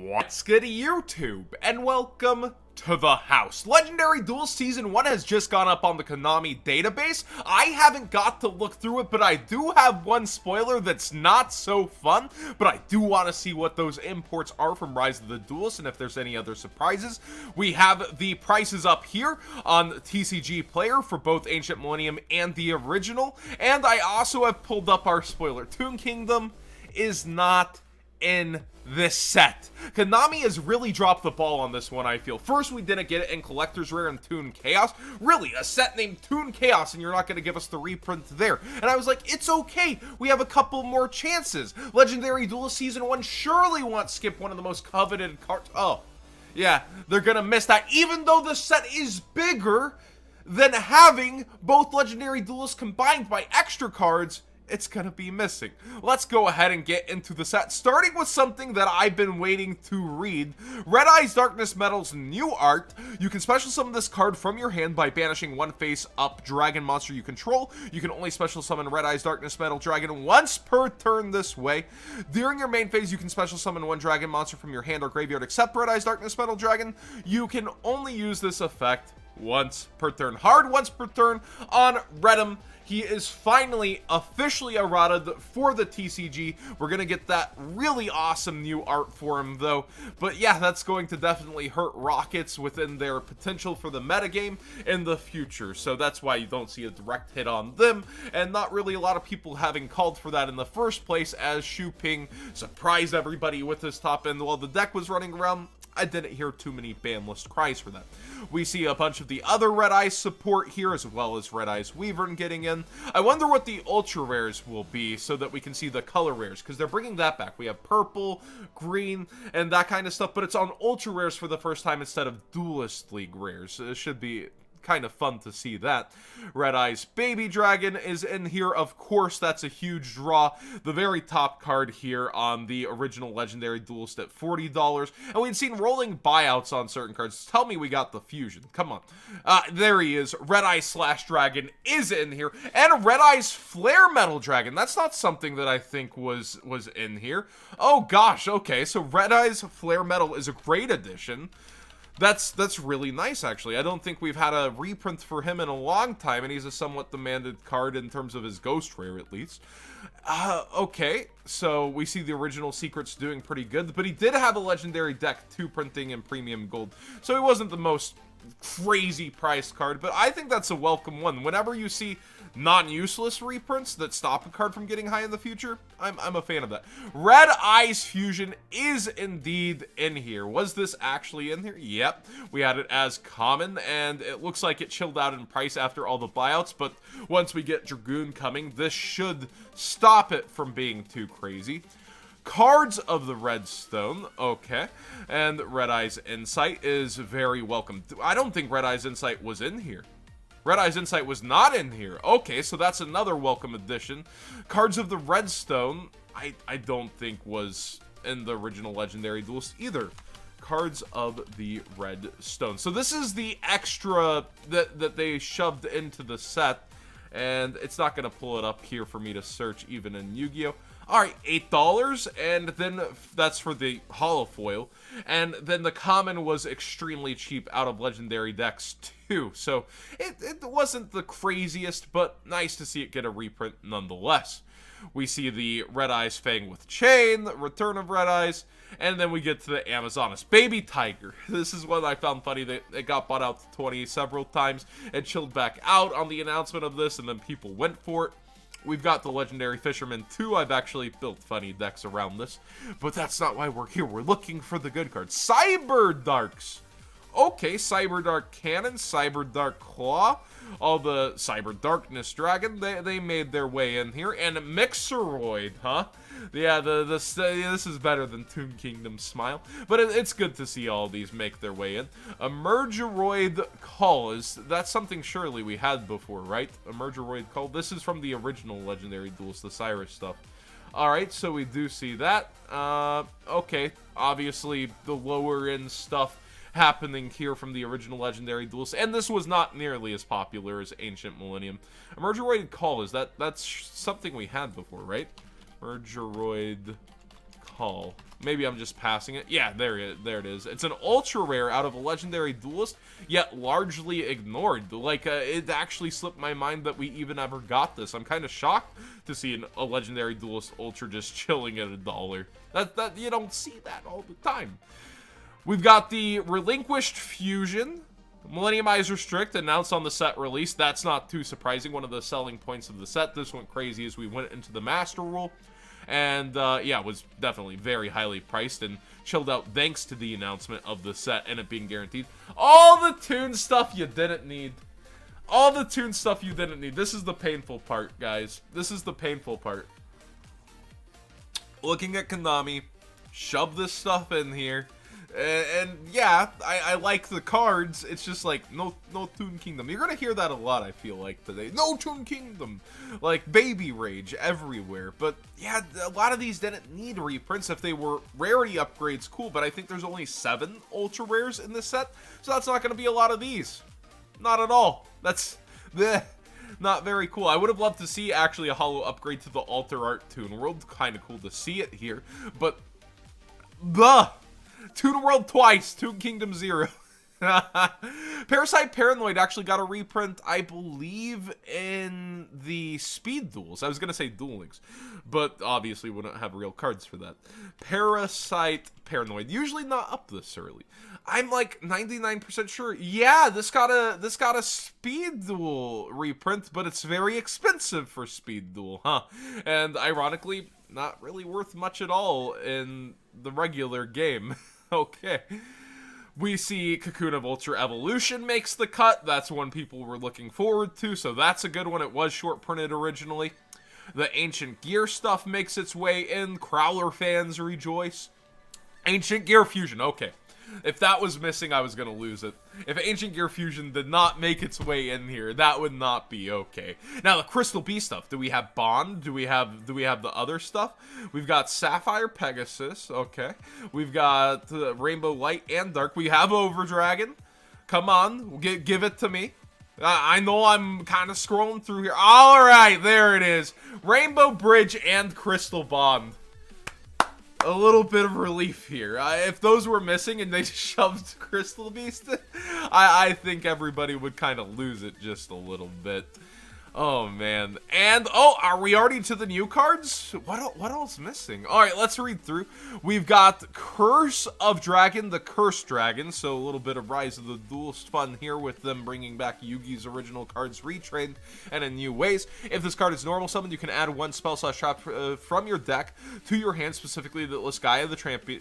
What's good, YouTube? And welcome to the house. Legendary Duelist Season 1 has just gone up on the Konami database. I haven't got to look through it, but I do have one spoiler that's not so fun, but I do want to see what those imports are from Rise of the Duelist and if there's any other surprises. We have the prices up here on TCG Player for both Ancient Millennium and the original, and I also have pulled up our spoiler. Toon Kingdom is not in this set. Konami has really dropped the ball on this one, I feel. First, we didn't get it in Collector's Rare and TOON Chaos. Really, a set named TOON Chaos, and you're not going to give us the reprint there. And I was like, it's okay. We have a couple more chances. Legendary Duelist Season 1 surely won't skip one of the most coveted cards. Oh, yeah, they're going to miss that. Even though the set is bigger than having both Legendary Duelists combined by extra cards, it's gonna be missing. Let's go ahead and get into the set, starting with something that I've been waiting to read. Red Eyes Darkness Metal's new art. You can special summon this card from your hand by banishing one face-up dragon monster you control. You can only special summon Red Eyes Darkness Metal Dragon once per turn this way. During your main phase, you can special summon one dragon monster from your hand or graveyard except Red Eyes Darkness Metal Dragon. You can only use this effect once per turn. Hard once per turn on REDMD. He is finally officially errata for the TCG. We're going to get that really awesome new art for him, though. But yeah, that's going to definitely hurt Rockets within their potential for the metagame in the future. So that's why you don't see a direct hit on them. And not really a lot of people having called for that in the first place, as Shu Ping surprised everybody with his top end while the deck was running around. I didn't hear too many ban list cries for that. We see a bunch of the other Red Eyes support here, as well as Red Eyes Weavern getting in. I wonder what the ultra rares will be, so that we can see the color rares, because they're bringing that back. We have purple, green, and that kind of stuff, but it's on ultra rares for the first time instead of Duelist League rares. It should be kind of fun to see that. Red Eyes Baby Dragon is in here. Of course, that's a huge draw. The very top card here on the original Legendary Duelist at $40. And we'd seen rolling buyouts on certain cards. Tell me we got the fusion. Come on. There he is. Red Eyes Slash Dragon is in here. And Red Eyes Flare Metal Dragon. That's not something that I think was in here. Oh gosh, okay. So Red Eyes Flare Metal is a great addition. That's really nice, actually. I don't think we've had a reprint for him in a long time, and he's a somewhat demanded card in terms of his Ghost Rare, at least. Okay, so we see the original Secrets doing pretty good, but he did have a Legendary deck, 2 printing and premium gold, so he wasn't the most crazy priced card, but I think that's a welcome one. Whenever you see non-useless reprints that stop a card from getting high in the future, I'm a fan of that. Red Eyes Fusion is indeed in here. Was this actually in here? Yep. We had it as common, and it looks like it chilled out in price after all the buyouts, but once we get Dragoon coming, this should stop it from being too crazy. Cards of the Redstone, okay, and Red Eyes Insight is very welcome. I don't think Red Eyes Insight was in here. Red Eyes Insight was not in here. Okay, so that's another welcome addition. Cards of the Redstone, I don't think was in the original Legendary Duelist either. Cards of the Redstone. So this is the extra that they shoved into the set, and it's not going to pull it up here for me to search even in Yu-Gi-Oh! Alright, $8, and then that's for the holofoil, and then the common was extremely cheap out of Legendary decks too, so it wasn't the craziest, but nice to see it get a reprint nonetheless. We see the Red Eyes Fang with Chain, Return of Red Eyes, and then we get to the Amazonas Baby Tiger. This is one I found funny that it got bought out to 20 several times and chilled back out on the announcement of this, and then people went for it. We've got the Legendary Fisherman too. I've actually built funny decks around this, but that's not why we're here. We're looking for the good cards. Cyber Darks. Okay, Cyber Dark Cannon, Cyber Dark Claw, all the Cyber Darkness Dragon, they made their way in here. And Mixeroid, huh? Yeah, this is better than Toon Kingdom Smile, but it's good to see all these make their way in. Emergeroid Call, that's something surely we had before, right? Emergeroid Call, this is from the original Legendary Duelist, the Cyrus stuff. Alright, so we do see that. Okay, obviously the lower end stuff happening here from the original Legendary Duelist, and this was not nearly as popular as Ancient Millennium. Emergeroid Call, that's something we had before, right? Emergeroid recall. Maybe I'm just passing it. Yeah, there it is. It's an ultra rare out of a legendary duelist, yet largely ignored. Like, it actually slipped my mind that we even ever got this. I'm kind of shocked to see a legendary duelist ultra just chilling at $1. That you don't see that all the time. We've got the Relinquished Fusion. Millennium Eyes Restrict announced on the set release. That's not too surprising. One of the selling points of the set. This went crazy as we went into the Master Rule. And, yeah, was definitely very highly priced and chilled out thanks to the announcement of the set and it being guaranteed. All the TOON stuff you didn't need. All the TOON stuff you didn't need. This is the painful part, guys. This is the painful part. Looking at Konami, shove this stuff in here. And yeah, I like the cards. It's just like, no TOON Kingdom. You're gonna hear that a lot, I feel like, today. No TOON Kingdom. Like, baby rage everywhere. But yeah, a lot of these didn't need reprints. If they were rarity upgrades, cool. But I think there's only 7 ultra rares in this set. So that's not gonna be a lot of these. Not at all. That's not very cool. I would have loved to see actually a holo upgrade to the Alter Art TOON World. Kind of cool to see it here. But TOON World twice, TOON Kingdom 0. Parasite Paranoid actually got a reprint, I believe, in the Speed Duels. I was going to say Duel Links, but obviously wouldn't have real cards for that. Parasite Paranoid, usually not up this early. I'm like 99% sure. Yeah, this got a Speed Duel reprint, but it's very expensive for Speed Duel, huh? And ironically, not really worth much at all in the regular game. Okay. We see Cocoon of Ultra Evolution makes the cut. That's one people were looking forward to, so that's a good one. It was short printed originally. The Ancient Gear stuff makes its way in. Crowler fans rejoice. Ancient Gear Fusion, okay. If that was missing, I was going to lose it. If Ancient Gear Fusion did not make its way in here, that would not be okay. Now, the Crystal Bee stuff. Do we have Bond? Do we have the other stuff? We've got Sapphire Pegasus, okay. We've got Rainbow Light and Dark. We have Overdragon. Come on, give it to me. I know I'm kind of scrolling through here. All right, there it is. Rainbow Bridge and Crystal Bond. A little bit of relief here. If those were missing and they just shoved Crystal Beast, I think everybody would kind of lose it just a little bit. Oh, man. And, oh, are we already to the new cards? What else missing? All right, let's read through. We've got Curse of Dragon, the Cursed Dragon. So a little bit of Rise of the Duelist fun here with them bringing back Yugi's original cards retrained and in new ways. If this card is normal summoned, you can add 1 spell/trap from your deck to your hand, specifically that lists Gaia the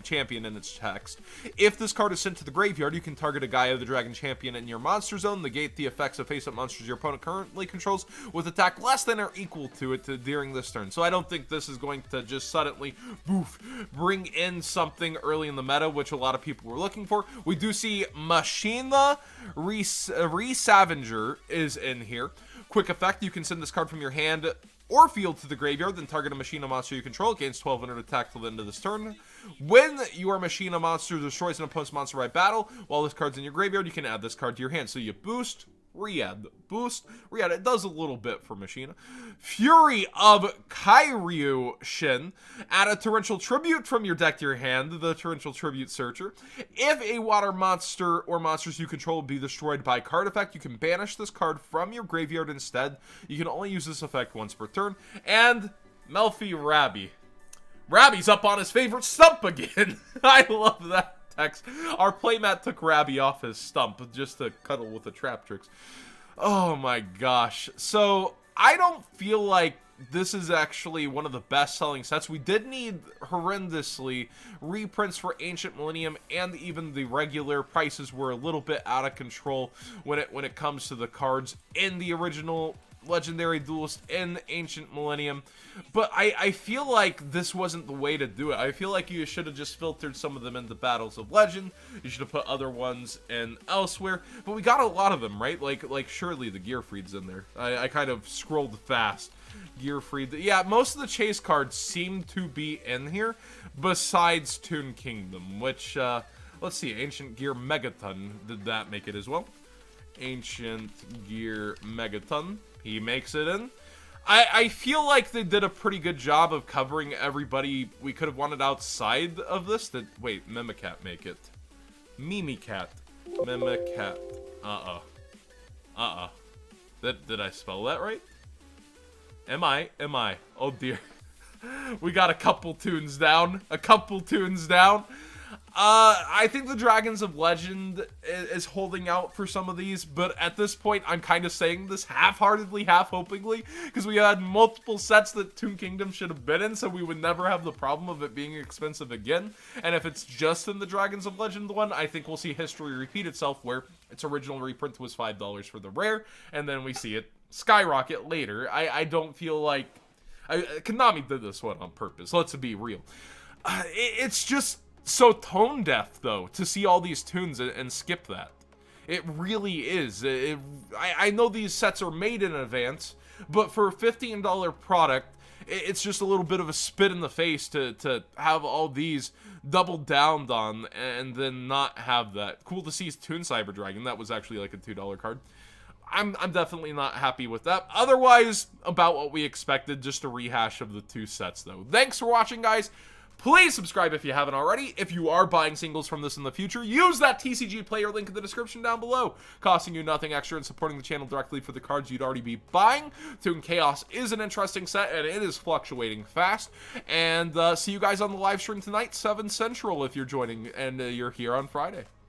Champion in its text. If this card is sent to the graveyard, you can target a Gaia the Dragon Champion in your monster zone, negate the effects of face-up monsters your opponent currently controls, with attack less than or equal to it during this turn. So I don't think this is going to just suddenly bring in something early in the meta, which a lot of people were looking for. We do see Machina Re-Savager is in here. Quick effect, you can send this card from your hand or field to the graveyard, then target a Machina monster you control, gains 1200 attack till the end of this turn. When your Machina monster destroys an opponent's monster by battle, while this card's in your graveyard, you can add this card to your hand. So you boost, re-add, boost, re-add. It does a little bit for Machina. Fury of Kairyu Shin. Add a Torrential Tribute from your deck to your hand, the Torrential Tribute Searcher. If a water monster or monsters you control be destroyed by card effect, you can banish this card from your graveyard instead. You can only use this effect once per turn. And Melfi Rabbi. Rabbi's up on his favorite stump again. I love that. Our playmat took Rabbi off his stump just to cuddle with the trap tricks. Oh my gosh. So, I don't feel like this is actually one of the best-selling sets. We did need horrendously reprints for Ancient Millennium, and even the regular prices were a little bit out of control when it comes to the cards in the original Legendary Duelist in Ancient Millennium. But I feel like this wasn't the way to do it. I feel like you should have just filtered some of them into Battles of Legend. You should have put other ones in elsewhere. But we got a lot of them, right? Like surely the Gearfried's in there. I kind of scrolled fast. Gearfried. Yeah, most of the chase cards seem to be in here, besides TOON Kingdom, which, let's see, Ancient Gear Megaton, did that make it as well? Ancient Gear Megaton. He makes it in. I feel like they did a pretty good job of covering everybody we could have wanted outside of this. Wait, Mimicat make it. Mimicat. Mimicat. Did I spell that right? Am I? Oh dear. We got a couple tunes down. I think the Dragons of Legend is holding out for some of these, but at this point, I'm kind of saying this half-heartedly, half-hopingly, because we had multiple sets that Toon Kingdom should have been in, so we would never have the problem of it being expensive again. And if it's just in the Dragons of Legend one, I think we'll see history repeat itself, where its original reprint was $5 for the rare, and then we see it skyrocket later. I don't feel like... Konami did this one on purpose, let's be real. It's just so tone deaf, though, to see all these tunes and skip that. It really is. I know these sets are made in advance, but for a $15 product, it's just a little bit of a spit in the face to have all these doubled down on and then not have that. Cool to see Toon Cyber Dragon. That was actually like a $2 card. I'm definitely not happy with that. Otherwise, about what we expected, just a rehash of the two sets, though. Thanks for watching, guys. Please subscribe if you haven't already. If you are buying singles from this in the future, use that TCG player link in the description down below, costing you nothing extra and supporting the channel directly for the cards you'd already be buying. Toon Chaos is an interesting set, and it is fluctuating fast. And see you guys on the live stream tonight, 7 Central, if you're joining, and you're here on Friday.